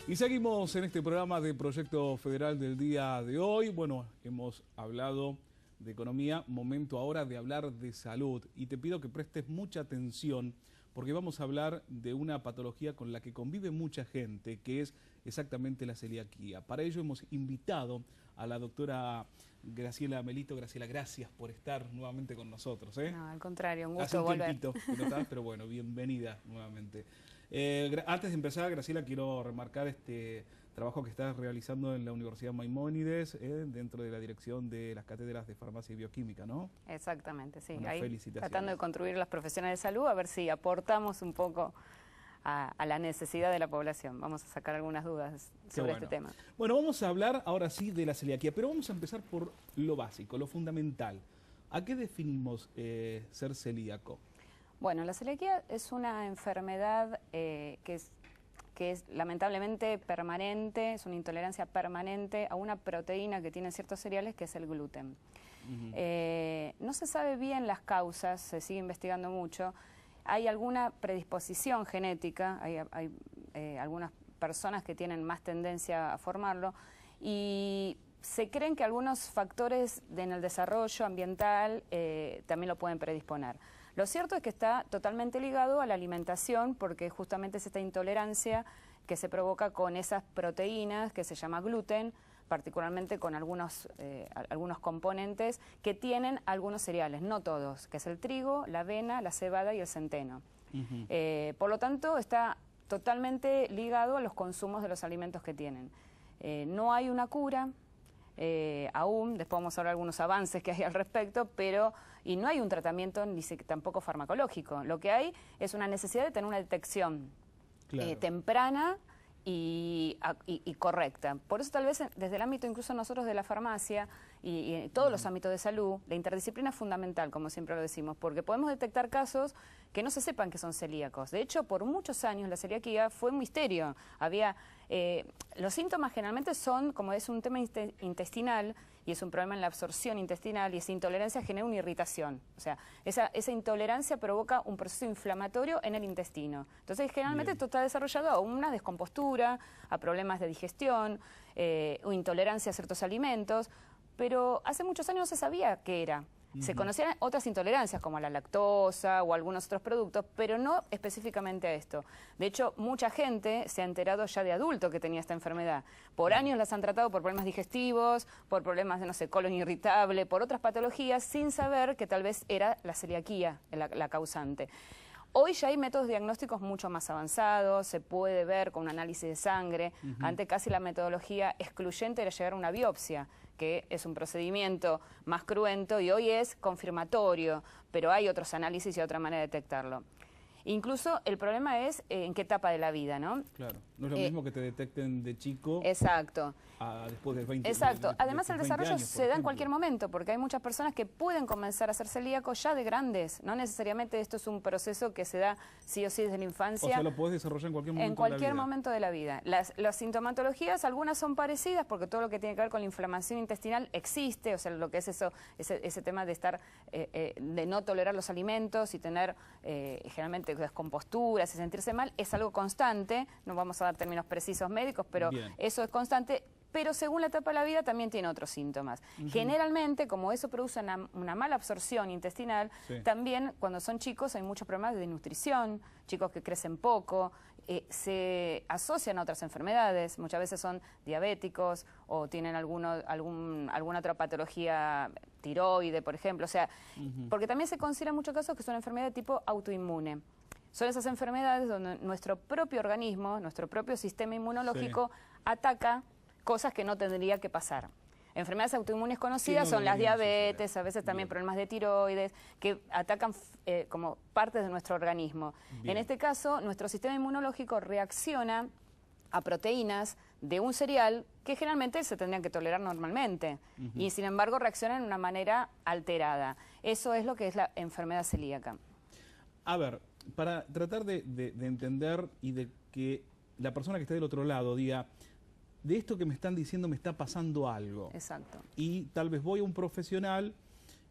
Y seguimos en este programa de Proyecto Federal del día de hoy. Bueno, hemos hablado de economía, momento ahora de hablar de salud. Y te pido que prestes mucha atención porque vamos a hablar de una patología con la que convive mucha gente, que es exactamente la celiaquía. Para ello hemos invitado a la doctora Graciela Melito. Graciela, gracias por estar nuevamente con nosotros. No, al contrario, un Hace gusto un volver. tiempito que no estabas, pero bueno, bienvenida nuevamente. Antes de empezar, Graciela, quiero remarcar este trabajo que estás realizando en la Universidad Maimónides, dentro de la dirección de las cátedras de farmacia y bioquímica, ¿no? Exactamente, sí. Bueno, ahí felicitaciones. tratando de contribuir las profesionales de salud, a ver si aportamos un poco a la necesidad de la población. Vamos a sacar algunas dudas sobre este tema. Bueno, vamos a hablar ahora sí de la celiaquía, pero vamos a empezar por lo básico, lo fundamental. ¿A qué definimos ser celíaco? Bueno, la celiaquía es una enfermedad que es lamentablemente permanente, es una intolerancia permanente a una proteína que tienen ciertos cereales, que es el gluten. No se sabe bien las causas, se sigue investigando mucho. Hay alguna predisposición genética, hay algunas personas que tienen más tendencia a formarlo, y se creen que algunos factores en el desarrollo ambiental también lo pueden predisponer. Lo cierto es que está totalmente ligado a la alimentación, porque justamente es esta intolerancia que se provoca con esas proteínas que se llama gluten, particularmente con algunos componentes que tienen algunos cereales, no todos, que es el trigo, la avena, la cebada y el centeno. Por lo tanto, está totalmente ligado a los consumos de los alimentos que tienen. No hay una cura aún, después vamos a hablar de algunos avances que hay al respecto, y no hay un tratamiento ni tampoco farmacológico. Lo que hay es una necesidad de tener una detección temprana y correcta. Por eso tal vez desde el ámbito incluso nosotros de la farmacia y todos los ámbitos de salud, la interdisciplina es fundamental, como siempre lo decimos, porque podemos detectar casos que no se sepan que son celíacos. De hecho, por muchos años la celiaquía fue un misterio. Los síntomas generalmente son, como es un tema intestinal y es un problema en la absorción intestinal, y esa intolerancia genera una irritación. O sea, esa intolerancia provoca un proceso inflamatorio en el intestino. Entonces, generalmente esto está desarrollado a una descompostura, a problemas de digestión, o intolerancia a ciertos alimentos, pero hace muchos años no se sabía qué era. Se conocían otras intolerancias como la lactosa o algunos otros productos, pero no específicamente a esto. De hecho, mucha gente se ha enterado ya de adulto que tenía esta enfermedad. Por años las han tratado por problemas digestivos, por problemas de, no sé, colon irritable, por otras patologías, sin saber que tal vez era la celiaquía la causante. Hoy ya hay métodos diagnósticos mucho más avanzados, se puede ver con un análisis de sangre. Antes casi la metodología excluyente era llegar a una biopsia, que es un procedimiento más cruento, y hoy es confirmatorio, pero hay otros análisis y otra manera de detectarlo. Incluso el problema es en qué etapa de la vida, ¿no? Claro, no es lo mismo que te detecten de chico. Exacto. Después de 20 Exacto. Además, el desarrollo años, se da en cualquier momento, porque hay muchas personas que pueden comenzar a ser celíacos ya de grandes. No necesariamente esto es un proceso que se da sí o sí desde la infancia. O sea, lo puedes desarrollar en cualquier momento de la vida. En cualquier momento de la vida. Las sintomatologías, algunas son parecidas, porque todo lo que tiene que ver con la inflamación intestinal existe, o sea, lo que es eso, ese tema de estar, de no tolerar los alimentos y tener generalmente descomposturas y sentirse mal, es algo constante. No vamos a dar términos precisos médicos, pero eso es constante. Pero según la etapa de la vida también tiene otros síntomas. Generalmente, como eso produce una mala absorción intestinal, también cuando son chicos hay muchos problemas de nutrición, chicos que crecen poco, se asocian a otras enfermedades, muchas veces son diabéticos o tienen alguna otra patología, tiroide, por ejemplo. O sea, porque también se considera en muchos casos que es una enfermedad de tipo autoinmune. Son esas enfermedades donde nuestro propio organismo, nuestro propio sistema inmunológico ataca cosas que no tendría que pasar. Enfermedades autoinmunes conocidas son las diabetes, a veces también problemas de tiroides, que atacan como partes de nuestro organismo. En este caso, nuestro sistema inmunológico reacciona a proteínas de un cereal que generalmente se tendrían que tolerar normalmente, y sin embargo reaccionan de una manera alterada. Eso es lo que es la enfermedad celíaca. A ver, para tratar de entender y de que la persona que está del otro lado diga, de esto que me están diciendo me está pasando algo. Exacto. Y tal vez voy a un profesional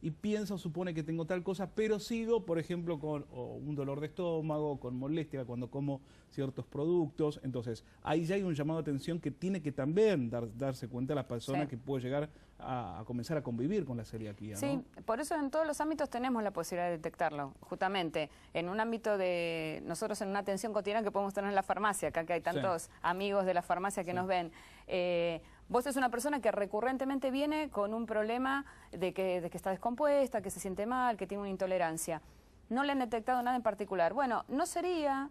y piensa o supone que tengo tal cosa, pero sigo, por ejemplo, con un dolor de estómago, con molestia cuando como ciertos productos. Entonces, ahí ya hay un llamado de atención que tiene que también darse cuenta la persona que puede llegar a comenzar a convivir con la celiaquía, ¿no? Sí, por eso en todos los ámbitos tenemos la posibilidad de detectarlo. Justamente, en un ámbito de nosotros en una atención cotidiana que podemos tener en la farmacia, acá que hay tantos amigos de la farmacia que nos ven. Vos es una persona que recurrentemente viene con un problema de que está descompuesta, que se siente mal, que tiene una intolerancia. No le han detectado nada en particular. Bueno, no sería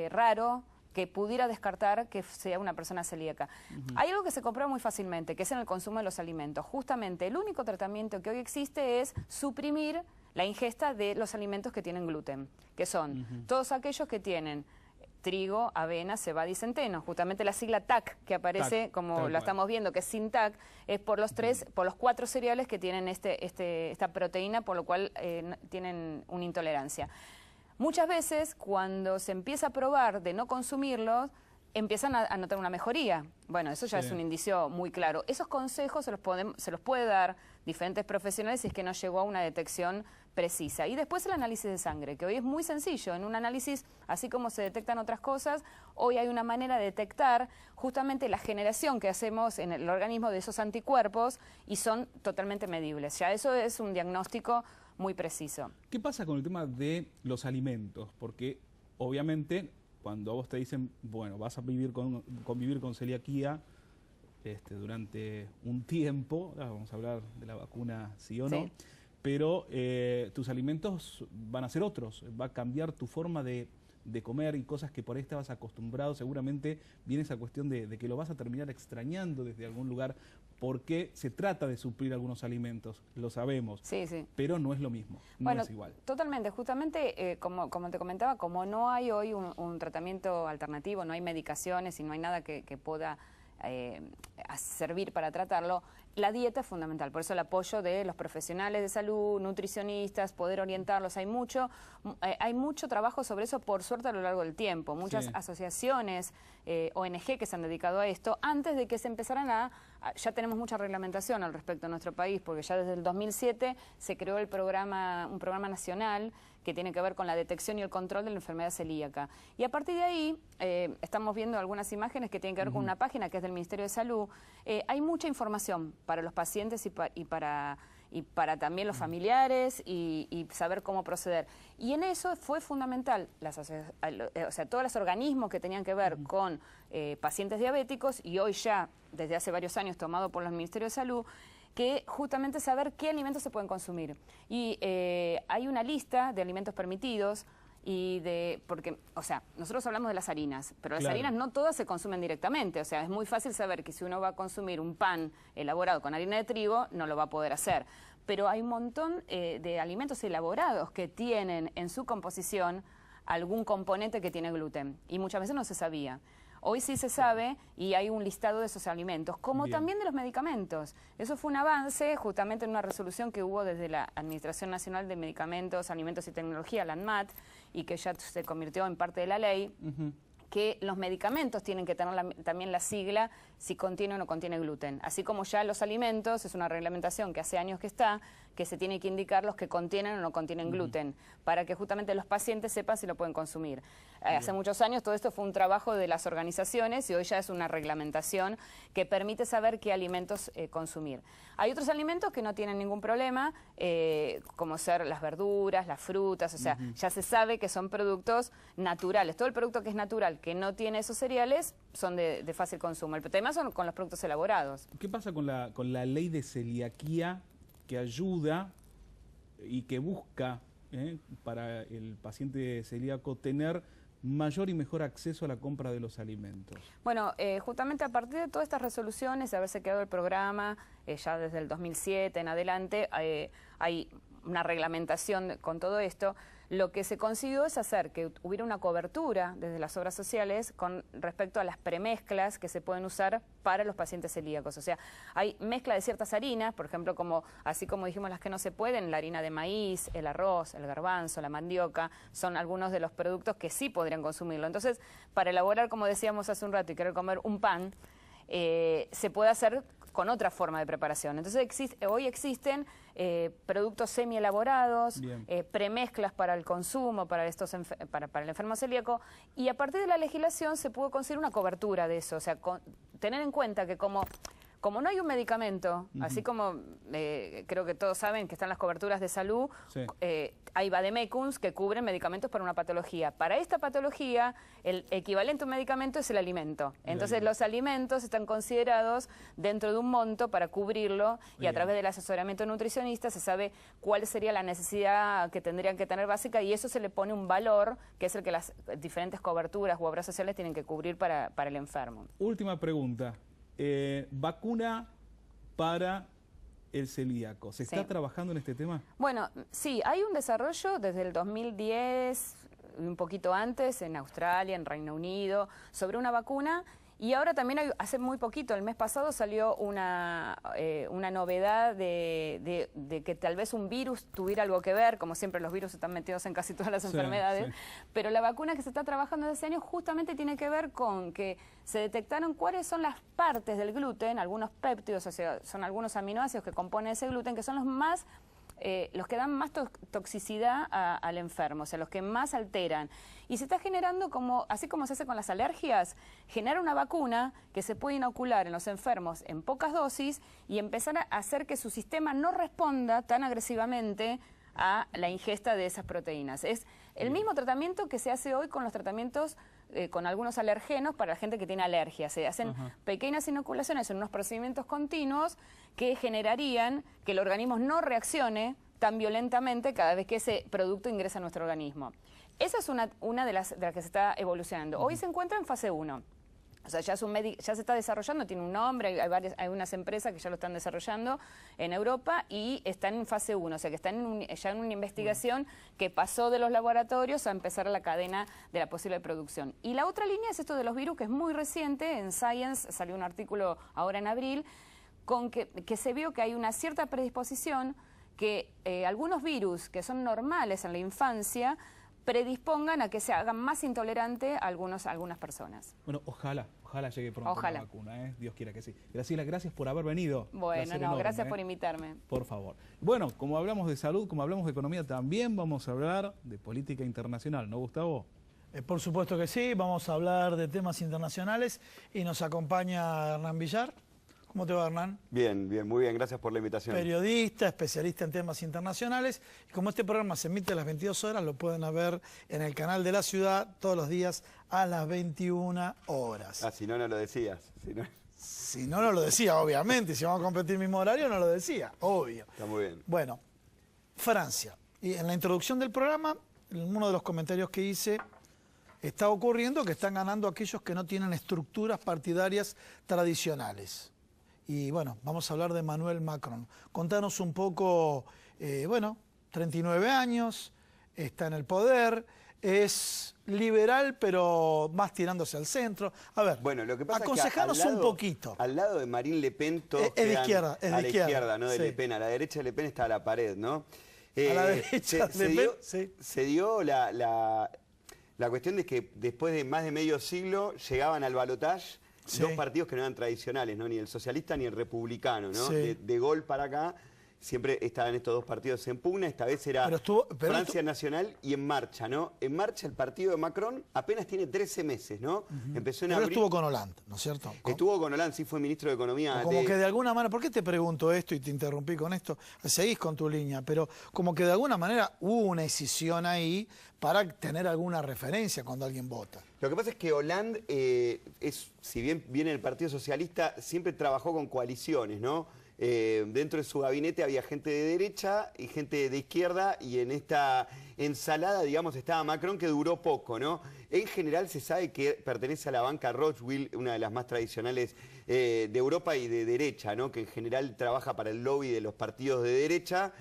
raro que pudiera descartar que sea una persona celíaca. Hay algo que se comprueba muy fácilmente, que es en el consumo de los alimentos. Justamente el único tratamiento que hoy existe es suprimir la ingesta de los alimentos que tienen gluten, que son todos aquellos que tienen trigo, avena, cebada y centeno. Justamente la sigla TAC que aparece, como lo estamos viendo, que es sin TAC, es por los cuatro cereales que tienen esta proteína, por lo cual tienen una intolerancia. Muchas veces, cuando se empieza a probar de no consumirlos, empiezan a notar una mejoría. Bueno, eso ya es un indicio muy claro. Esos consejos se los puede dar diferentes profesionales si es que no llegó a una detección precisa. Y después el análisis de sangre, que hoy es muy sencillo. En un análisis, así como se detectan otras cosas, hoy hay una manera de detectar justamente la generación que hacemos en el organismo de esos anticuerpos y son totalmente medibles. Ya eso es un diagnóstico muy preciso. ¿Qué pasa con el tema de los alimentos? Porque obviamente cuando a vos te dicen, bueno, vas a convivir con celiaquía durante un tiempo, vamos a hablar de la vacuna sí o no, pero tus alimentos van a ser otros, va a cambiar tu forma de comer y cosas que por ahí estabas acostumbrado. Seguramente viene esa cuestión de que lo vas a terminar extrañando desde algún lugar, porque se trata de suplir algunos alimentos, lo sabemos, pero no es lo mismo, no es igual. Totalmente, justamente como te comentaba, como no hay hoy un tratamiento alternativo, no hay medicaciones y no hay nada que pueda servir para tratarlo, la dieta es fundamental. Por eso el apoyo de los profesionales de salud, nutricionistas, poder orientarlos. Hay mucho trabajo sobre eso, por suerte, a lo largo del tiempo. Muchas asociaciones, ONG que se han dedicado a esto, antes de que se empezaran ya tenemos mucha reglamentación al respecto en nuestro país, porque ya desde el 2007 se creó un programa nacional que tiene que ver con la detección y el control de la enfermedad celíaca. Y a partir de ahí, estamos viendo algunas imágenes que tienen que ver con una página que es del Ministerio de Salud. Hay mucha información para los pacientes y para también los familiares y saber cómo proceder. Y en eso fue fundamental, todos los organismos que tenían que ver con pacientes diabéticos, y hoy ya, desde hace varios años, tomado por los Ministerios de Salud, que justamente saber qué alimentos se pueden consumir. Y hay una lista de alimentos permitidos, porque nosotros hablamos de las harinas, pero las harinas no todas se consumen directamente. O sea, es muy fácil saber que si uno va a consumir un pan elaborado con harina de trigo, no lo va a poder hacer. Pero hay un montón de alimentos elaborados que tienen en su composición algún componente que tiene gluten, y muchas veces no se sabía. Hoy sí se sabe y hay un listado de esos alimentos, como también de los medicamentos. Eso fue un avance justamente en una resolución que hubo desde la Administración Nacional de Medicamentos, Alimentos y Tecnología, la ANMAT, y que ya se convirtió en parte de la ley, que los medicamentos tienen que tener también la sigla si contiene o no contiene gluten. Así como ya los alimentos, es una reglamentación que hace años que está, que se tiene que indicar los que contienen o no contienen gluten, para que justamente los pacientes sepan si lo pueden consumir. Hace muchos años todo esto fue un trabajo de las organizaciones y hoy ya es una reglamentación que permite saber qué alimentos consumir. Hay otros alimentos que no tienen ningún problema, como ser las verduras, las frutas, o sea, ya se sabe que son productos naturales. Todo el producto que es natural, que no tiene esos cereales, son de fácil consumo. El tema son con los productos elaborados. ¿Qué pasa con la ley de celiaquía que ayuda y que busca para el paciente celíaco tener mayor y mejor acceso a la compra de los alimentos? Bueno, justamente a partir de todas estas resoluciones, de haberse quedado el programa, ya desde el 2007 en adelante, hay una reglamentación con todo esto. Lo que se consiguió es hacer que hubiera una cobertura desde las obras sociales con respecto a las premezclas que se pueden usar para los pacientes celíacos. O sea, hay mezcla de ciertas harinas, por ejemplo, así como dijimos las que no se pueden, la harina de maíz, el arroz, el garbanzo, la mandioca, son algunos de los productos que sí podrían consumirlo. Entonces, para elaborar, como decíamos hace un rato, y querer comer un pan, se puede hacer con otra forma de preparación. Entonces hoy existen productos semi-elaborados, premezclas para el consumo, para el enfermo celíaco, y a partir de la legislación se pudo conseguir una cobertura de eso. O sea, tener en cuenta que como no hay un medicamento, así como creo que todos saben que están las coberturas de salud, hay vademecums que cubren medicamentos para una patología. Para esta patología, el equivalente a un medicamento es el alimento. Entonces, los alimentos están considerados dentro de un monto para cubrirlo y a través del asesoramiento nutricionista se sabe cuál sería la necesidad que tendrían que tener básica y eso se le pone un valor que es el que las diferentes coberturas u obras sociales tienen que cubrir para el enfermo. Última pregunta. Vacuna para el celíaco. ¿Se está trabajando en este tema? Bueno, sí, hay un desarrollo desde el 2010, un poquito antes, en Australia, en Reino Unido, sobre una vacuna. Y ahora también hace muy poquito, el mes pasado, salió una novedad de que tal vez un virus tuviera algo que ver, como siempre los virus están metidos en casi todas las enfermedades, pero la vacuna que se está trabajando desde hace años justamente tiene que ver con que se detectaron cuáles son las partes del gluten, algunos péptidos, o sea, son algunos aminoácidos que componen ese gluten, que son los que dan más toxicidad al enfermo, o sea, los que más alteran. Y se está generando, así como se hace con las alergias, generar una vacuna que se puede inocular en los enfermos en pocas dosis y empezar a hacer que su sistema no responda tan agresivamente a la ingesta de esas proteínas. Es el mismo tratamiento que se hace hoy con los tratamientos con algunos alergenos para la gente que tiene alergia. Se hacen pequeñas inoculaciones en unos procedimientos continuos que generarían que el organismo no reaccione tan violentamente cada vez que ese producto ingresa a nuestro organismo. Esa es una de las que se está evolucionando. Hoy se encuentra en fase 1. O sea, ya se está desarrollando, tiene un nombre, hay unas empresas que ya lo están desarrollando en Europa y están en fase 1, o sea que están ya en una investigación que pasó de los laboratorios a empezar la cadena de la posible producción. Y la otra línea es esto de los virus, que es muy reciente, en Science salió un artículo ahora en abril, con que se vio que hay una cierta predisposición que algunos virus que son normales en la infancia predispongan a que se hagan más intolerante a algunas personas. Bueno, ojalá llegue pronto la vacuna, Dios quiera que sí. Graciela, gracias por haber venido. Bueno, gracias por invitarme. Por favor. Bueno, como hablamos de salud, como hablamos de economía, también vamos a hablar de política internacional, ¿no, Gustavo? Por supuesto que sí, vamos a hablar de temas internacionales y nos acompaña Hernán Villar. ¿Cómo te va, Hernán? Bien, muy bien, gracias por la invitación. Periodista, especialista en temas internacionales. Y como este programa se emite a las 22 horas, lo pueden ver en el canal de la ciudad todos los días a las 21 horas. Ah, si no, no lo decías. Si no, no lo decía, obviamente. Si vamos a competir el mismo horario, no lo decía, obvio. Está muy bien. Bueno, Francia. Y en la introducción del programa, en uno de los comentarios que hice, está ocurriendo que están ganando aquellos que no tienen estructuras partidarias tradicionales. Y bueno, vamos a hablar de Emmanuel Macron. Contanos un poco, 39 años, está en el poder, es liberal pero más tirándose al centro. A ver, bueno, lo que pasa aconsejanos es que un poquito. Al lado de Marine Le Pen todos es de izquierda, a la izquierda, ¿no? De Le Pen. A la derecha de Le Pen está la pared, ¿no? A la derecha de Le Pen, se dio la cuestión de que después de más de medio siglo llegaban al balotaje dos partidos que no eran tradicionales, ¿no? Ni el socialista ni el republicano, ¿no? De Gaulle para acá siempre estaban estos dos partidos en pugna. Esta vez era Francia Nacional y En Marcha, ¿no? En Marcha, el partido de Macron apenas tiene 13 meses, ¿no? Empezó en abril. Pero estuvo con Hollande, ¿no es cierto? Estuvo con Hollande, sí, fue ministro de Economía. Como que de alguna manera, ¿por qué te pregunto esto y te interrumpí con esto? Seguís con tu línea, pero como que de alguna manera hubo una decisión ahí para tener alguna referencia cuando alguien vota. Lo que pasa es que Hollande, si bien viene del Partido Socialista, siempre trabajó con coaliciones, ¿no? Dentro de su gabinete había gente de derecha y gente de izquierda, y en esta ensalada, digamos, estaba Macron, que duró poco, ¿no? En general se sabe que pertenece a la banca Rothschild, una de las más tradicionales de Europa y de derecha, ¿no? Que en general trabaja para el lobby de los partidos de derecha.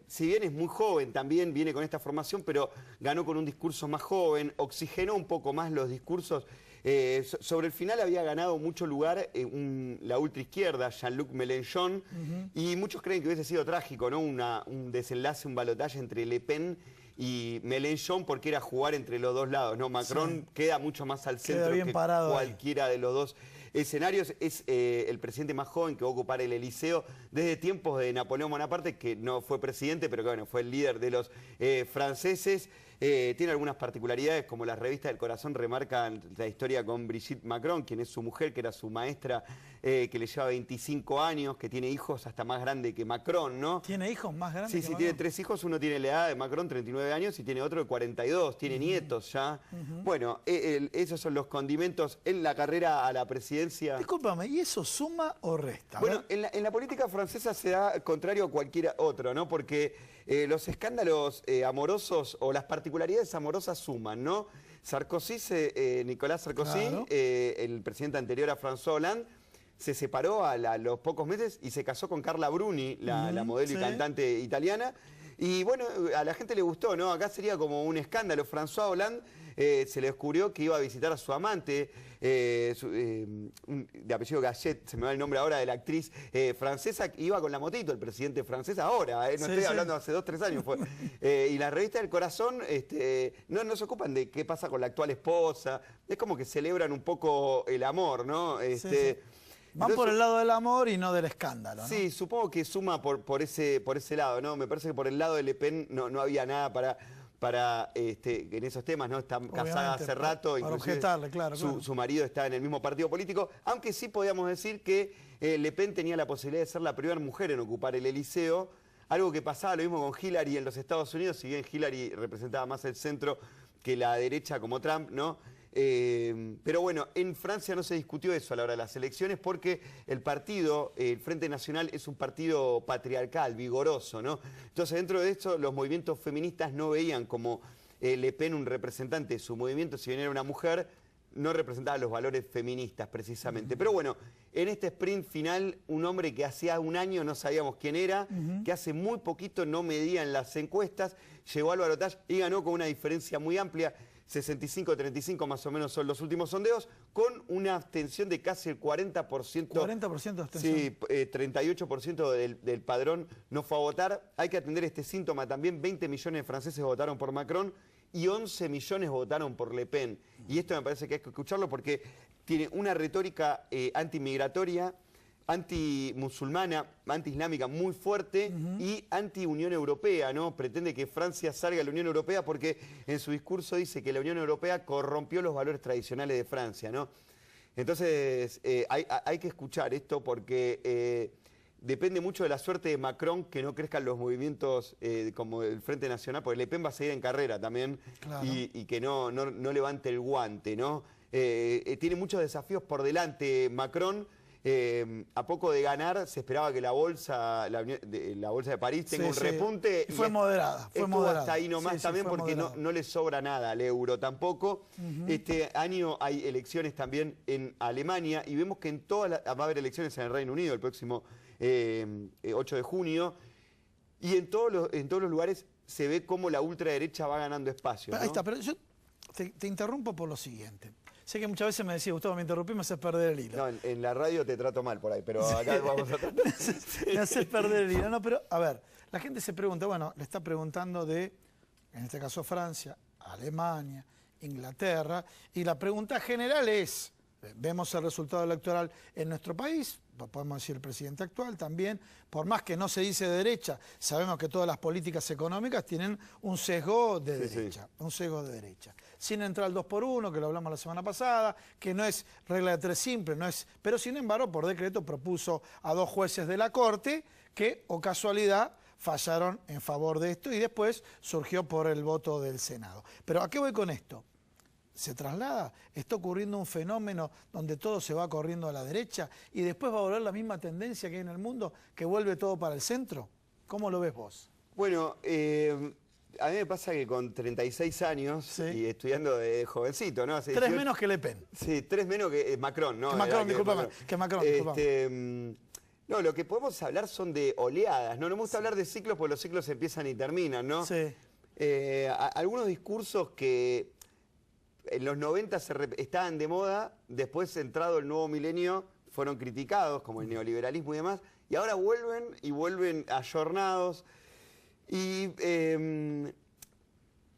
Si bien es muy joven, también viene con esta formación, pero ganó con un discurso más joven, oxigenó un poco más los discursos. Sobre el final había ganado mucho lugar la ultraizquierda, Jean-Luc Mélenchon, y muchos creen que hubiese sido trágico, ¿no? Un desenlace, un balotaje entre Le Pen y Mélenchon, porque era jugar entre los dos lados, ¿no? Macron queda mucho más al centro que cualquiera de los dos escenarios. Es el presidente más joven que va a ocupar el Elíseo desde tiempos de Napoleón Bonaparte, que no fue presidente, pero que bueno, fue el líder de los franceses. Tiene algunas particularidades, como las revistas del Corazón remarcan la historia con Brigitte Macron, quien es su mujer, que era su maestra, que le lleva 25 años, que tiene hijos hasta más grande que Macron, ¿no? ¿Tiene hijos más grandes? Sí, sí, tiene 3 hijos. Uno tiene la edad de Macron, 39 años, y tiene otro de 42. Tiene nietos ya. Bueno, esos son los condimentos en la carrera a la presidencia. Discúlpame, ¿y eso suma o resta? Bueno, en la política francesa se da contrario a cualquier otro, ¿no? Porque los escándalos amorosos o las particularidades amorosas suman, ¿no? Sarkozy, Nicolás Sarkozy, Claro. El presidente anterior a François Hollande, se separó a los pocos meses y se casó con Carla Bruni, la modelo y sí. cantante italiana. Y bueno, a la gente le gustó, ¿no? Acá sería como un escándalo. François Hollande se le descubrió que iba a visitar a su amante, de apellido Gallet, se me va el nombre ahora, de la actriz francesa, que iba con la motito, el presidente francés ahora, no Sí, estoy sí. hablando hace 2, 3 años fue. Y las revistas del Corazón no se ocupan de qué pasa con la actual esposa, es como que celebran un poco el amor, ¿no? Sí. Van por el lado del amor y no del escándalo, ¿no? Sí, supongo que suma por ese lado, ¿no? Me parece que por el lado de Le Pen no había nada para en esos temas, ¿no? Está casada hace rato, para inclusive objetarle, claro. su marido está en el mismo partido político, aunque sí podíamos decir que Le Pen tenía la posibilidad de ser la primera mujer en ocupar el Elíseo, algo que pasaba lo mismo con Hillary en los Estados Unidos, si bien Hillary representaba más el centro que la derecha como Trump, ¿no? Pero bueno, en Francia no se discutió eso a la hora de las elecciones porque el partido, el Frente Nacional, es un partido patriarcal, vigoroso, ¿no? Entonces, dentro de esto, los movimientos feministas no veían como Le Pen un representante de su movimiento, si bien era una mujer, no representaba los valores feministas precisamente. Pero bueno, en este sprint final, un hombre que hacía un año no sabíamos quién era, que hace muy poquito no medía en las encuestas, llegó Álvaro Tach y ganó con una diferencia muy amplia. 65-35 más o menos son los últimos sondeos, con una abstención de casi el 40%. 40% de abstención. Sí, 38% del padrón no fue a votar. Hay que atender este síntoma también. 20 millones de franceses votaron por Macron y 11 millones votaron por Le Pen. Y esto me parece que hay que escucharlo porque tiene una retórica antimigratoria, antimusulmana, antiislámica muy fuerte y anti-Unión Europea, ¿no? Pretende que Francia salga de la Unión Europea porque en su discurso dice que la Unión Europea corrompió los valores tradicionales de Francia, ¿no? Entonces hay que escuchar esto porque depende mucho de la suerte de Macron que no crezcan los movimientos como el Frente Nacional, porque Le Pen va a seguir en carrera también, claro, y que no levante el guante, ¿no? Tiene muchos desafíos por delante Macron. A poco de ganar se esperaba que la bolsa de París tenga un repunte. Y fue moderada. Fue moderada. Hasta ahí nomás también porque no le sobra nada al euro tampoco. Este año hay elecciones también en Alemania y vemos que va a haber elecciones en el Reino Unido el próximo 8 de junio. Y en todos los lugares se ve cómo la ultraderecha va ganando espacio, ¿no? Ahí está, pero yo te interrumpo por lo siguiente. Sé que muchas veces me decís, Gustavo, me interrumpí, me haces perder el hilo. No, en la radio te trato mal por ahí, pero acá vamos a tratar. Me haces perder el hilo. No, pero, a ver, la gente se pregunta, bueno, le está preguntando de, en este caso, Francia, Alemania, Inglaterra, y la pregunta general es, vemos el resultado electoral en nuestro país, podemos decir el presidente actual también, por más que no se dice de derecha, sabemos que todas las políticas económicas tienen un sesgo de derecha, un sesgo de derecha. Sin entrar al 2x1, que lo hablamos la semana pasada, que no es regla de 3 simple, no es, pero sin embargo por decreto propuso a 2 jueces de la Corte que, o casualidad, fallaron en favor de esto y después surgió por el voto del Senado. Pero ¿a qué voy con esto? ¿Se traslada? ¿Está ocurriendo un fenómeno donde todo se va corriendo a la derecha y después va a volver la misma tendencia que hay en el mundo, que vuelve todo para el centro? ¿Cómo lo ves vos? Bueno, a mí me pasa que con 36 años y estudiando de jovencito, ¿no? Hace 3 menos que Le Pen. Sí, 3 menos que Macron, ¿no? Que Macron, discúlpame. Que Macron, discúlpame. No, lo que podemos hablar son de oleadas, ¿no? No me gusta hablar de ciclos porque los ciclos empiezan y terminan, ¿no? Sí. Algunos discursos que en los 90 estaban de moda, después entrado el nuevo milenio fueron criticados, como el neoliberalismo y demás, y ahora vuelven ayornados. Y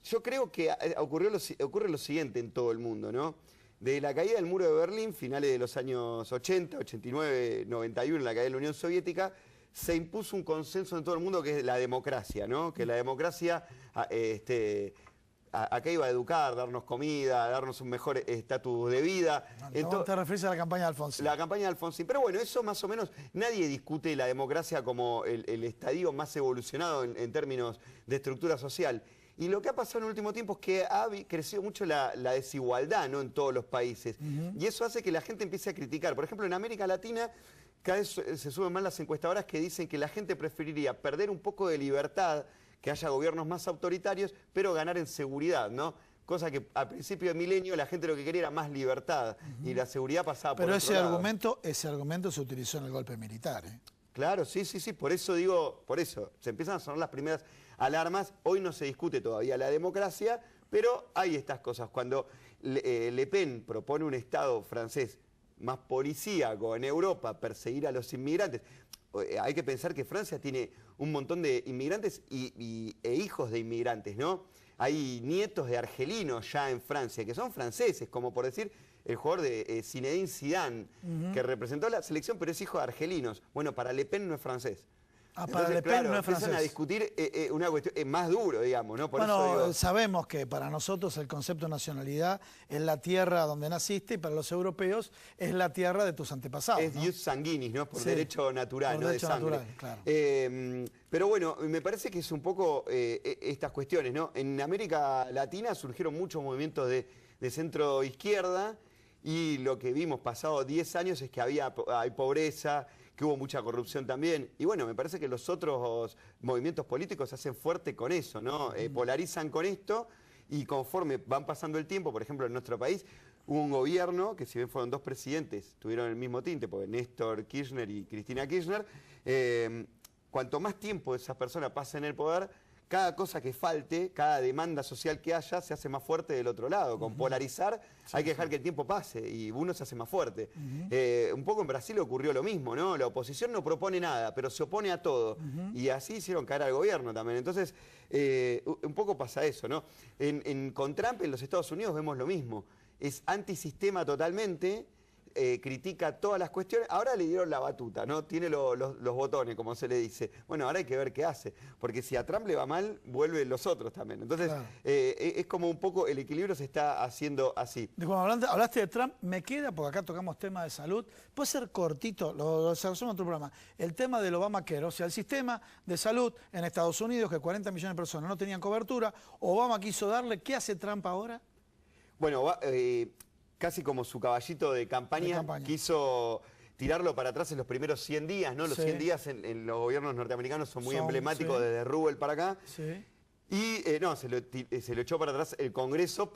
yo creo que ocurre lo siguiente en todo el mundo, ¿no? de la caída del muro de Berlín, finales de los años 80, 89, 91, la caída de la Unión Soviética, se impuso un consenso en todo el mundo que es la democracia, ¿no? Que la democracia acá iba a educar, darnos comida, darnos un mejor estatus de vida. Entonces, te refieres a la campaña de Alfonsín. La campaña de Alfonsín. Pero bueno, eso más o menos, nadie discute la democracia como el estadio más evolucionado en términos de estructura social. Y lo que ha pasado en el último tiempo es que ha crecido mucho la desigualdad, ¿no?, en todos los países. Y eso hace que la gente empiece a criticar. Por ejemplo, en América Latina cada vez se suben más las encuestadoras que dicen que la gente preferiría perder un poco de libertad, que haya gobiernos más autoritarios, pero ganar en seguridad, ¿no? Cosa que al principio de milenio la gente lo que quería era más libertad y la seguridad pasaba por Pero otro lado. ese argumento se utilizó en el golpe militar, ¿eh? Claro, sí, por eso digo, se empiezan a sonar las primeras alarmas. Hoy no se discute todavía la democracia, pero hay estas cosas. Cuando Le Pen propone un Estado francés más policíaco en Europa, perseguir a los inmigrantes, hay que pensar que Francia tiene un montón de inmigrantes e hijos de inmigrantes, ¿no? Hay nietos de argelinos ya en Francia, que son franceses, como por decir el jugador de Zinedine Zidane, que representó la selección, pero es hijo de argelinos. Bueno, para Le Pen no es francés. Para Le Pen no es francés. Empiezan a discutir una cuestión más duro, digamos, ¿no? Por eso digo, sabemos que para nosotros el concepto de nacionalidad es la tierra donde naciste y para los europeos es la tierra de tus antepasados, es ¿no? jus sanguinis, ¿no? Por Sí, derecho natural, por ¿no? derecho de sangre. natural, claro. Pero bueno, me parece que es un poco estas cuestiones, ¿no? En América Latina surgieron muchos movimientos de centro izquierda y lo que vimos pasados 10 años es que hay pobreza, que hubo mucha corrupción también. Y bueno, me parece que los otros movimientos políticos se hacen fuerte con eso, ¿no? Polarizan con esto y conforme van pasando el tiempo, por ejemplo, en nuestro país, hubo un gobierno que si bien fueron dos presidentes, tuvieron el mismo tinte, porque Néstor Kirchner y Cristina Kirchner, cuanto más tiempo esas personas pasen en el poder, cada cosa que falte, cada demanda social que haya, se hace más fuerte del otro lado. Con polarizar hay que dejar que el tiempo pase y uno se hace más fuerte. Un poco en Brasil ocurrió lo mismo, ¿no? La oposición no propone nada, pero se opone a todo. Y así hicieron caer al gobierno también. Entonces, un poco pasa eso, ¿no? Con Trump en los Estados Unidos vemos lo mismo. Es antisistema totalmente. Critica todas las cuestiones, ahora le dieron la batuta, ¿no? Tiene los botones, como se le dice. Bueno, ahora hay que ver qué hace, porque si a Trump le va mal, vuelven los otros también. Entonces, claro, es como un poco el equilibrio se está haciendo así. Cuando hablaste de Trump, me queda, porque acá tocamos temas de salud, puede ser cortito, lo hacemos en otro programa, el tema del Obamacare, o sea, el sistema de salud en Estados Unidos, que 40 millones de personas no tenían cobertura, Obama quiso darle, ¿qué hace Trump ahora? Bueno, casi como su caballito de campaña, quiso tirarlo para atrás en los primeros 100 días, ¿no? Los 100 días en los gobiernos norteamericanos son muy emblemáticos, desde Roosevelt para acá. Y no, se lo echó para atrás el Congreso,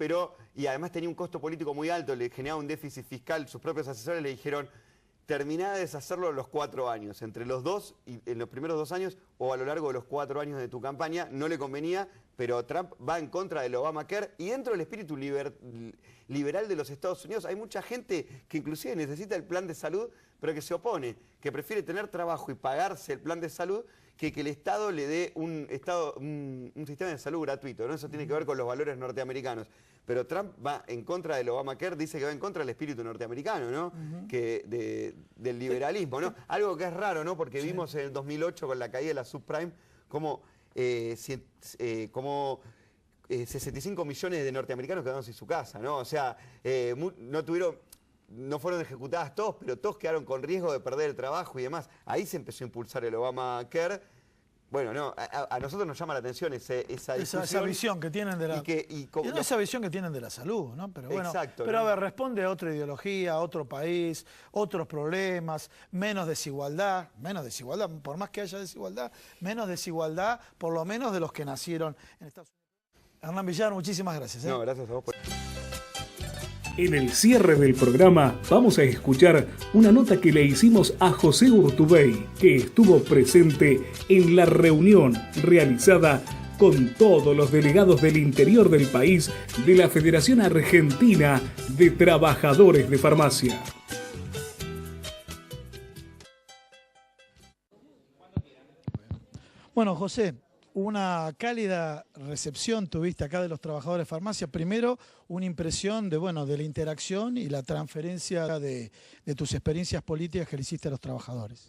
y además tenía un costo político muy alto, le generaba un déficit fiscal. Sus propios asesores le dijeron, terminá de deshacerlo en los 4 años, entre los dos, y en los primeros 2 años o a lo largo de los 4 años de tu campaña. No le convenía, pero Trump va en contra del Obamacare y dentro del espíritu liberal de los Estados Unidos hay mucha gente que inclusive necesita el plan de salud, pero que se opone, que prefiere tener trabajo y pagarse el plan de salud que el Estado le dé un sistema de salud gratuito, ¿no? Eso tiene que ver con los valores norteamericanos. Pero Trump va en contra del Obamacare, dice que va en contra del espíritu norteamericano, ¿no? Del liberalismo, ¿no? Algo que es raro, ¿no? Porque vimos en el 2008 con la caída de la subprime como 65 millones de norteamericanos quedaron sin su casa, ¿no? O sea, no fueron ejecutadas todos, pero todos quedaron con riesgo de perder el trabajo y demás. Ahí se empezó a impulsar el Obamacare. Bueno, no, a nosotros nos llama la atención esa visión que tienen de la esa visión que tienen de la salud, ¿no? Pero bueno, exacto, pero ¿no? A ver, responde a otra ideología, a otro país, otros problemas, menos desigualdad, por más que haya desigualdad, menos desigualdad, por lo menos de los que nacieron en Estados Unidos. Hernán Villar, muchísimas gracias. No, gracias a vos. En el cierre del programa vamos a escuchar una nota que le hicimos a José Urtubey, que estuvo presente en la reunión realizada con todos los delegados del interior del país de la Federación Argentina de Trabajadores de Farmacia. Bueno, José, una cálida recepción tuviste acá de los trabajadores de farmacia. Primero, una impresión de, bueno, de la interacción y la transferencia de tus experiencias políticas que le hiciste a los trabajadores.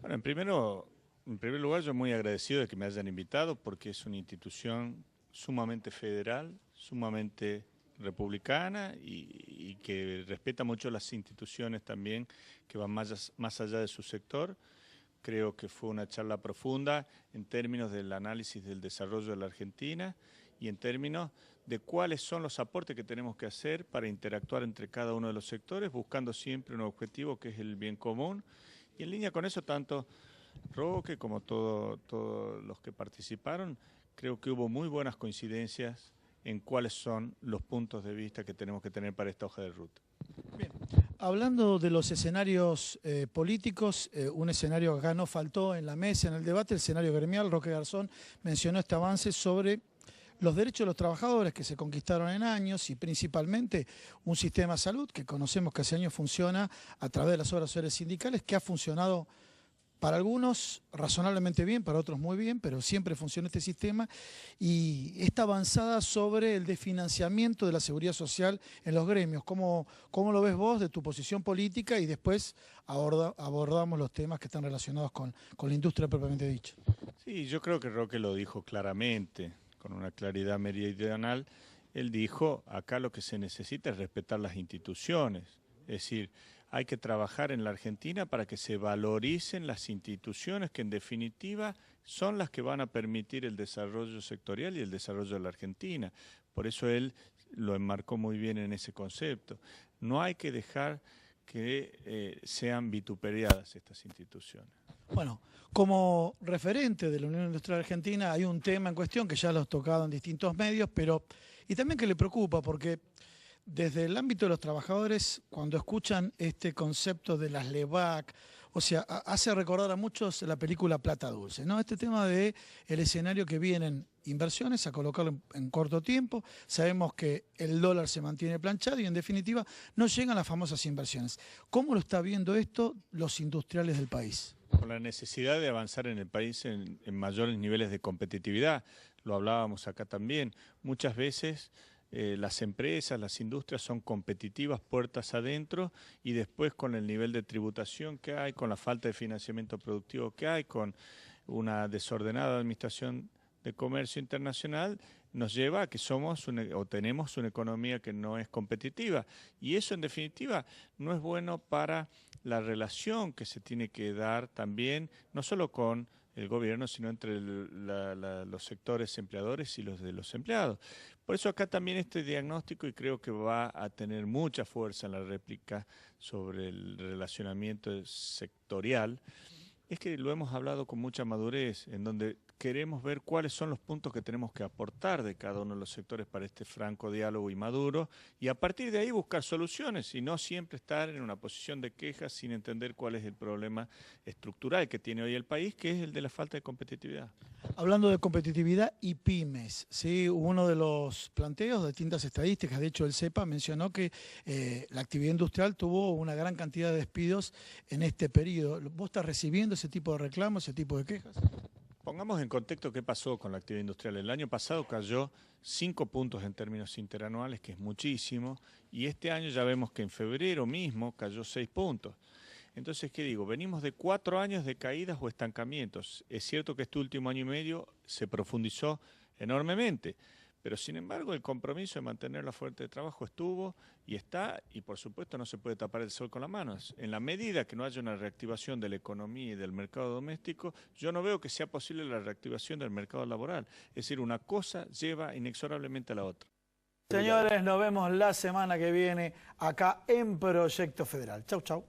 Bueno, en primer lugar, yo muy agradecido de que me hayan invitado porque es una institución sumamente federal, sumamente republicana y que respeta mucho las instituciones también que van más allá de su sector. Creo que fue una charla profunda en términos del análisis del desarrollo de la Argentina y en términos de cuáles son los aportes que tenemos que hacer para interactuar entre cada uno de los sectores, buscando siempre un objetivo que es el bien común. Y en línea con eso, tanto Roque como todos los que participaron, creo que hubo muy buenas coincidencias en cuáles son los puntos de vista que tenemos que tener para esta hoja de ruta. Bien. Hablando de los escenarios políticos, un escenario que acá no faltó en la mesa, en el debate, el escenario gremial. Roque Garzón mencionó este avance sobre los derechos de los trabajadores que se conquistaron en años y principalmente un sistema de salud que conocemos que hace años funciona a través de las obras sociales sindicales, que ha funcionado para algunos razonablemente bien, para otros muy bien, pero siempre funcionó este sistema, y esta avanzada sobre el desfinanciamiento de la seguridad social en los gremios. ¿Cómo lo ves vos de tu posición política? Y después abordamos los temas que están relacionados con la industria propiamente dicha. Sí, yo creo que Roque lo dijo claramente, con una claridad meridional. Él dijo, acá lo que se necesita es respetar las instituciones, es decir, hay que trabajar en la Argentina para que se valoricen las instituciones que en definitiva son las que van a permitir el desarrollo sectorial y el desarrollo de la Argentina. Por eso él lo enmarcó muy bien en ese concepto. No hay que dejar que sean vituperiadas estas instituciones. Bueno, como referente de la Unión Industrial Argentina hay un tema en cuestión que ya lo has tocado en distintos medios, y también que le preocupa porque desde el ámbito de los trabajadores, cuando escuchan este concepto de las LEVAC, o sea, hace recordar a muchos la película Plata Dulce, ¿no? Este tema de el escenario que vienen inversiones a colocarlo en corto tiempo, sabemos que el dólar se mantiene planchado y en definitiva no llegan las famosas inversiones. ¿Cómo lo está viendo esto los industriales del país? Con la necesidad de avanzar en el país en mayores niveles de competitividad, lo hablábamos acá también, muchas veces las empresas, las industrias son competitivas puertas adentro y después con el nivel de tributación que hay, con la falta de financiamiento productivo que hay, con una desordenada administración de comercio internacional, nos lleva a que tenemos una economía que no es competitiva. Y eso en definitiva no es bueno para la relación que se tiene que dar también, no solo con el gobierno, sino entre los sectores empleadores y los de los empleados. Por eso acá también este diagnóstico, y creo que va a tener mucha fuerza en la réplica sobre el relacionamiento sectorial, es que lo hemos hablado con mucha madurez, en donde queremos ver cuáles son los puntos que tenemos que aportar de cada uno de los sectores para este franco diálogo y maduro, y a partir de ahí buscar soluciones, y no siempre estar en una posición de queja sin entender cuál es el problema estructural que tiene hoy el país, que es el de la falta de competitividad. Hablando de competitividad y pymes, ¿sí? Uno de los planteos de distintas estadísticas, de hecho el CEPA mencionó que la actividad industrial tuvo una gran cantidad de despidos en este periodo. ¿Vos estás recibiendo ese tipo de reclamos, ese tipo de quejas? Pongamos en contexto qué pasó con la actividad industrial. El año pasado cayó 5 puntos en términos interanuales, que es muchísimo, y este año ya vemos que en febrero mismo cayó 6 puntos. Entonces, ¿qué digo? Venimos de 4 años de caídas o estancamientos. Es cierto que este último año y medio se profundizó enormemente, pero sin embargo el compromiso de mantener la fuente de trabajo estuvo y está, y por supuesto no se puede tapar el sol con las manos. En la medida que no haya una reactivación de la economía y del mercado doméstico, yo no veo que sea posible la reactivación del mercado laboral. Es decir, una cosa lleva inexorablemente a la otra. Señores, nos vemos la semana que viene acá en Proyecto Federal. Chau, chau.